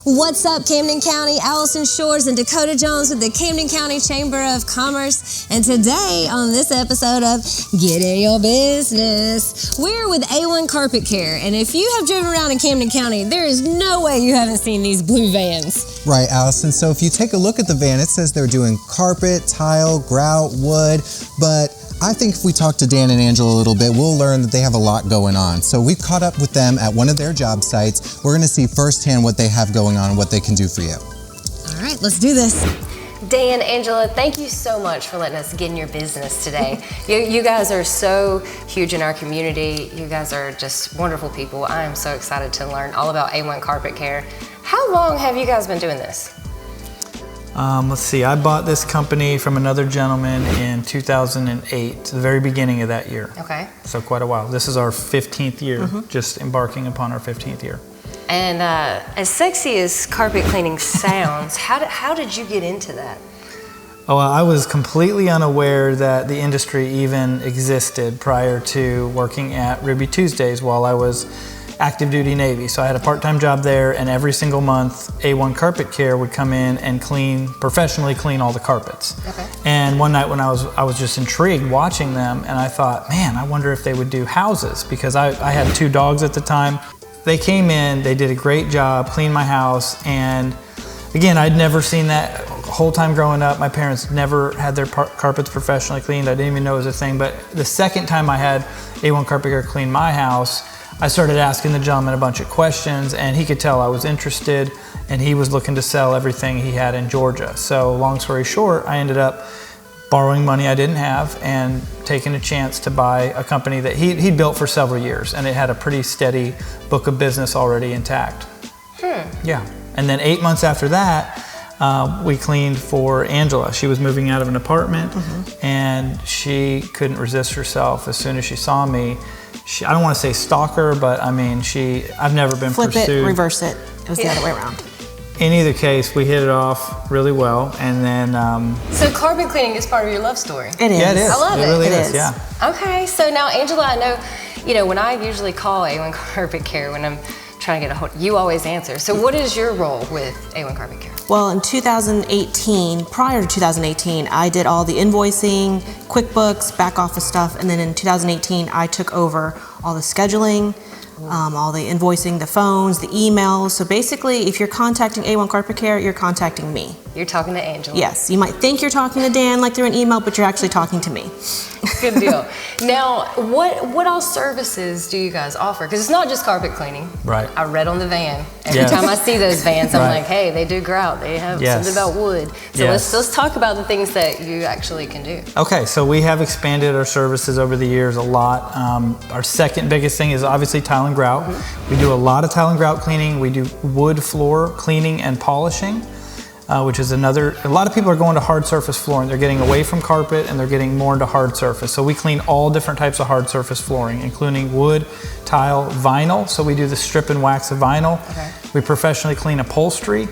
What's up, Camden County? Alison Shores and Dakota Jones with the Camden County Chamber of Commerce. And today on this episode of Get in Your Business, we're with A-1 Carpet Care. And if you have driven around in Camden County, there is no way you haven't seen these blue vans. Right, Allison. So if you take a look at the van, it says they're doing carpet, tile, grout, wood, but I think if we talk to Dan and Angela a little bit, we'll learn that they have a lot going on. So we've caught up with them at one of their job sites. We're gonna see firsthand what they have going on and what they can do for you. All right, let's do this. Dan, Angela, thank you so much for letting us get in your business today. You guys are so huge in our community. You guys are just wonderful people. I am so excited to learn all about A-1 Carpet Care. How long have you guys been doing this? Let's see, I bought this company from another gentleman in 2008, the very beginning of that year. Okay. So quite a while. This is our 15th year, just embarking upon our 15th year. And as sexy as carpet cleaning sounds, how did you get into that? Oh, I was completely unaware that the industry even existed prior to working at Ruby Tuesdays while I was active duty Navy. So I had a part-time job there, and every single month A1 Carpet Care would come in and professionally clean all the carpets. Okay. And one night when I was just intrigued watching them, and I thought, man, I wonder if they would do houses, because I had 2 dogs at the time. They came in, they did a great job, cleaned my house, and again, I'd never seen that whole time growing up. My parents never had their carpets professionally cleaned. I didn't even know it was a thing, but the second time I had A1 Carpet Care clean my house, I started asking the gentleman a bunch of questions, and he could tell I was interested, and he was looking to sell everything he had in Georgia. So long story short, I ended up borrowing money I didn't have and taking a chance to buy a company that he'd built for several years, and it had a pretty steady book of business already intact. Yeah. And then 8 months after that, we cleaned for Angela. She was moving out of an apartment, and she couldn't resist herself. As soon as she saw me, I don't want to say stalker, but I mean, I've never been pursued. Flip it, reverse it. It was the other way around. In either case, we hit it off really well, and then... So carpet cleaning is part of your love story? It is. Yeah, it is. I love it. It really It is, is. yeah. Okay, so now Angela, I know, when I usually call A1 Carpet Care when I'm trying to get a hold, you always answer. So what is your role with A1 Carpet Care? Well, in 2018, prior to 2018, I did all the invoicing, QuickBooks, back office stuff, and then in 2018, I took over all the scheduling, all the invoicing, the phones, the emails. So basically, if you're contacting A1 Carpet Care, you're contacting me. You're talking to Angela. Yes, you might think you're talking to Dan like through an email, but you're actually talking to me. Good deal. Now, what all services do you guys offer? Because it's not just carpet cleaning. Right. I read on the van. Every time I see those vans, I'm like, hey, they do grout. They have something about wood. So let's talk about the things that you actually can do. Okay, so we have expanded our services over the years a lot. Our second biggest thing is obviously tile and grout. We do a lot of tile and grout cleaning. We do wood floor cleaning and polishing, which is a lot of people are going to hard surface flooring. They're getting away from carpet and they're getting more into hard surface. So we clean all different types of hard surface flooring, including wood, tile, vinyl. So we do the strip and wax of vinyl. Okay. We professionally clean upholstery.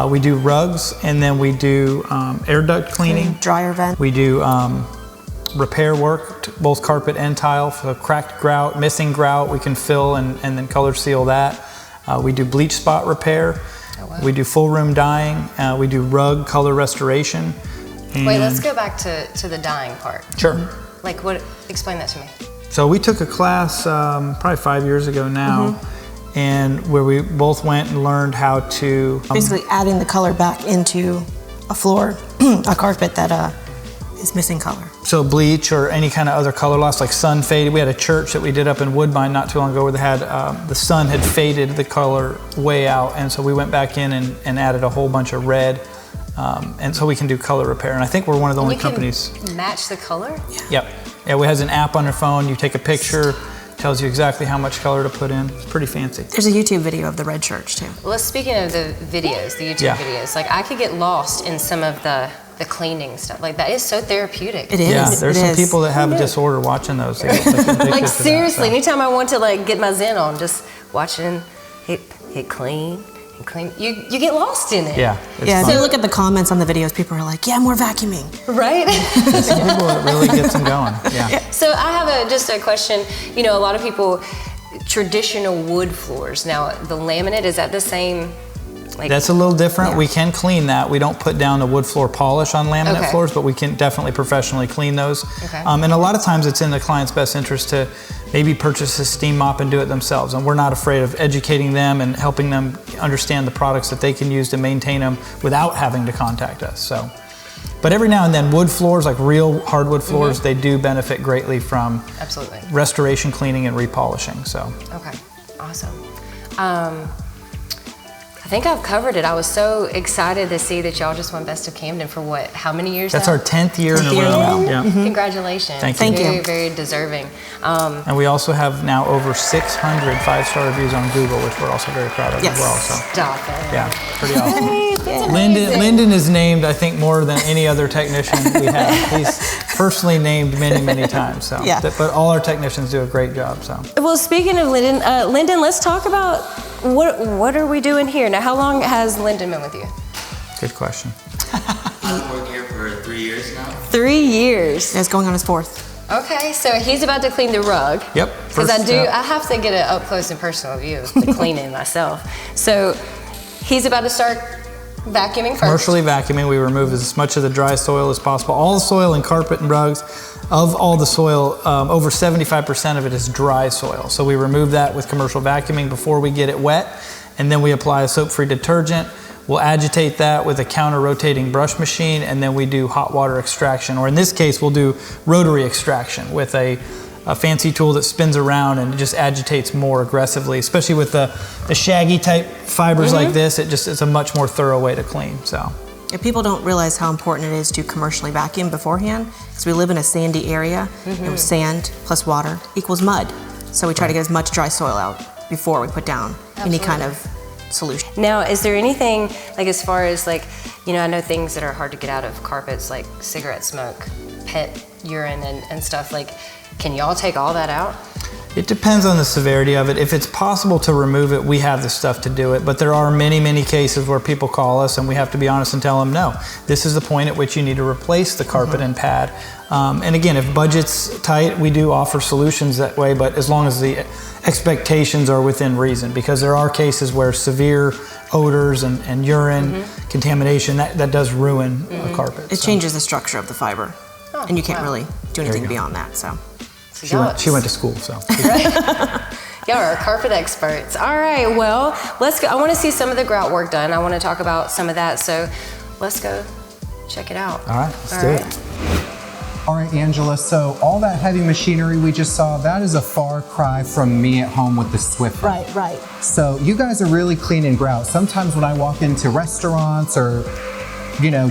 We do rugs, and then we do air duct cleaning. Dryer vent. We do repair work, both carpet and tile, for cracked grout, missing grout. We can fill and then color seal that. We do bleach spot repair. Oh, wow. We do full room dyeing. We do rug color restoration. Wait, let's go back to the dyeing part. Sure. Like explain that to me. So we took a class probably 5 years ago now, and where we both went and learned how to... Basically adding the color back into a floor, a carpet that is missing color. So bleach or any kind of other color loss, like sun faded. We had a church that we did up in Woodbine not too long ago where they had, the sun had faded the color way out, and so we went back in and added a whole bunch of red, and so we can do color repair. And I think we're one of the only companies... Can match the color? Yep. Yeah, we has an app on your phone. You take a picture, tells you exactly how much color to put in. It's pretty fancy. There's a YouTube video of the red church too. Well, speaking of the videos, the YouTube videos, like I could get lost in some of the cleaning stuff. Like that is so therapeutic. It is. Yeah, there's some people that have a disorder watching those. They get addicted like to seriously, that, so. Anytime I want to like get my zen on, just watching hit clean and clean, you get lost in it. Yeah. Yeah. If you look at the comments on the videos, people are like, "Yeah, more vacuuming." Right. People, it really gets them going. Yeah. So I have just a question. You know, a lot of people traditional wood floors. Now the laminate, is that the same That's a little different. We can clean that. We don't put down a wood floor polish on laminate floors, but we can definitely professionally clean those. And a lot of times it's in the client's best interest to maybe purchase a steam mop and do it themselves. And we're not afraid of educating them and helping them understand the products that they can use to maintain them without having to contact us. So, but every now and then, wood floors, like real hardwood floors, they do benefit greatly from restoration, cleaning, and repolishing. So. Okay, awesome. I think I've covered it. I was so excited to see that y'all just won Best of Camden for what, how many years That's now? our 10th year in a row now. Yeah. Congratulations. Thank you. Very, very deserving. And we also have now over 600 five-star reviews on Google, which we're also very proud of as well. So. Stop it. Yeah, pretty awesome. Lyndon is named, I think, more than any other technician we have. He's personally named many, many times. So. But all our technicians do a great job. So. Well, speaking of Lyndon, let's talk about what are we doing here? Now, how long has Lyndon been with you? Good question. I've been working here for 3 years now. 3 years. It's going on his 4th. Okay, so he's about to clean the rug. Yep. Because I have to get an up close and personal view of the cleaning myself. So he's about to start vacuuming first. Commercially vacuuming, we remove as much of the dry soil as possible. All the soil in carpet and rugs, of all the soil, over 75% of it is dry soil. So we remove that with commercial vacuuming before we get it wet, and then we apply a soap-free detergent. We'll agitate that with a counter-rotating brush machine, and then we do hot water extraction, or in this case, we'll do rotary extraction with a fancy tool that spins around and just agitates more aggressively, especially with the shaggy type fibers like this. It's a much more thorough way to clean. So. Yeah, people don't realize how important it is to commercially vacuum beforehand, because we live in a sandy area, and sand plus water equals mud. So we try to get as much dry soil out before we put down any kind of solution. Now, is there anything, like as far as like, I know things that are hard to get out of carpets, like cigarette smoke, pet urine and stuff, like, can y'all take all that out? It depends on the severity of it. If it's possible to remove it, we have the stuff to do it. But there are many, many cases where people call us and we have to be honest and tell them, no, this is the point at which you need to replace the carpet and pad. And again, if budget's tight, we do offer solutions that way, but as long as the expectations are within reason, because there are cases where severe odors and urine contamination, that does ruin a carpet. It changes the structure of the fiber, and you can't really do anything beyond that. So. She went to school, so. Y'all are carpet experts. All right, well, let's go. I want to see some of the grout work done. I want to talk about some of that, so let's go check it out. All right, let's do it. All right, Angela, so all that heavy machinery we just saw, that is a far cry from me at home with the Swiffer. Right. So you guys are really cleaning grout. Sometimes when I walk into restaurants or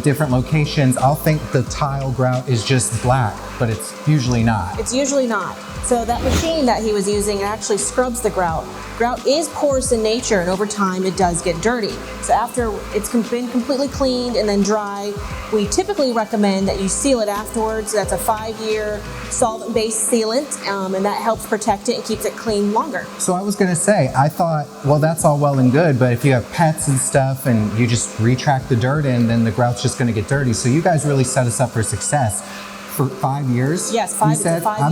different locations, I'll think the tile grout is just black, but it's usually not. It's usually not. So that machine that he was using actually scrubs the grout. Grout is porous in nature, and over time it does get dirty. So after it's been completely cleaned and then dry, we typically recommend that you seal it afterwards. That's a 5-year solvent-based sealant, and that helps protect it and keeps it clean longer. So I was gonna say, I thought, well, that's all well and good, but if you have pets and stuff and you just retract the dirt in, then the grout's just gonna get dirty. So you guys really set us up for success. For 5 years? Yes, 5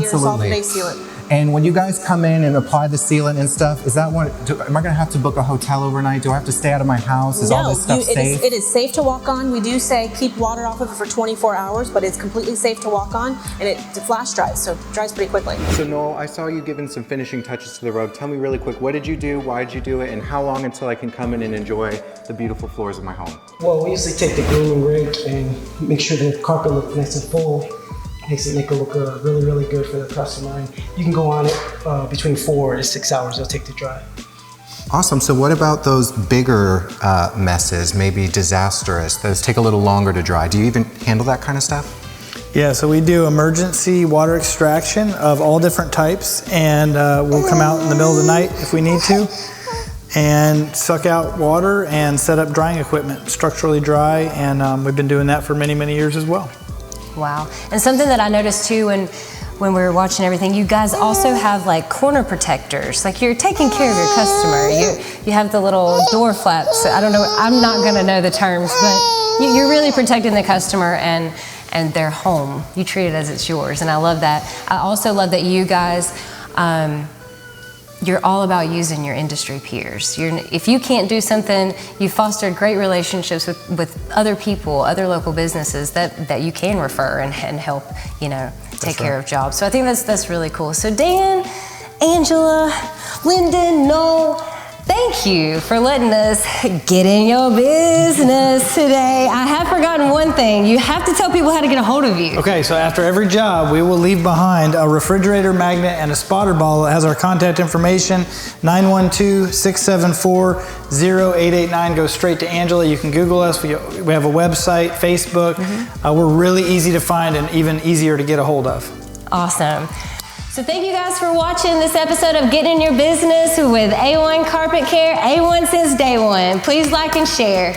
year solvent-based sealant. And when you guys come in and apply the sealant and stuff, is that am I gonna have to book a hotel overnight? Do I have to stay out of my house? Is all this stuff safe? It is safe to walk on. We do say keep water off of it for 24 hours, but it's completely safe to walk on, and it flash dries, so it dries pretty quickly. So Noel, I saw you giving some finishing touches to the rug. Tell me really quick, what did you do, why did you do it, and how long until I can come in and enjoy the beautiful floors of my home? Well, we usually take the grooming rig and make sure the carpet looks nice and full. Makes it look really, really good for the customer. And you can go on it between 4 to 6 hours it'll take to dry. Awesome. So what about those bigger messes, maybe disastrous? Those take a little longer to dry. Do you even handle that kind of stuff? Yeah, so we do emergency water extraction of all different types, and we'll come out in the middle of the night if we need to and suck out water and set up drying equipment, structurally dry, and we've been doing that for many, many years as well. Wow. And something that I noticed too when we were watching everything, you guys also have like corner protectors. Like you're taking care of your customer. You have the little door flaps. I don't know, I'm not gonna know the terms, but you're really protecting the customer and their home. You treat it as it's yours, and I love that. I also love that you guys you're all about using your industry peers. If you can't do something, you've fostered great relationships with other people, other local businesses that you can refer and help, take care of jobs. So I think that's really cool. So Dan, Angela, Lyndon, Noel, thank you for letting us get in your business today. I have forgotten one thing. You have to tell people how to get a hold of you. Okay, so after every job, we will leave behind a refrigerator magnet and a spotter ball that has our contact information, 912-674-0889. Go straight to Angela. You can Google us. We have a website, Facebook. We're really easy to find and even easier to get a hold of. Awesome. So thank you guys for watching this episode of Getting in Your Business with A1 Carpet Care, A1 since day one. Please like and share.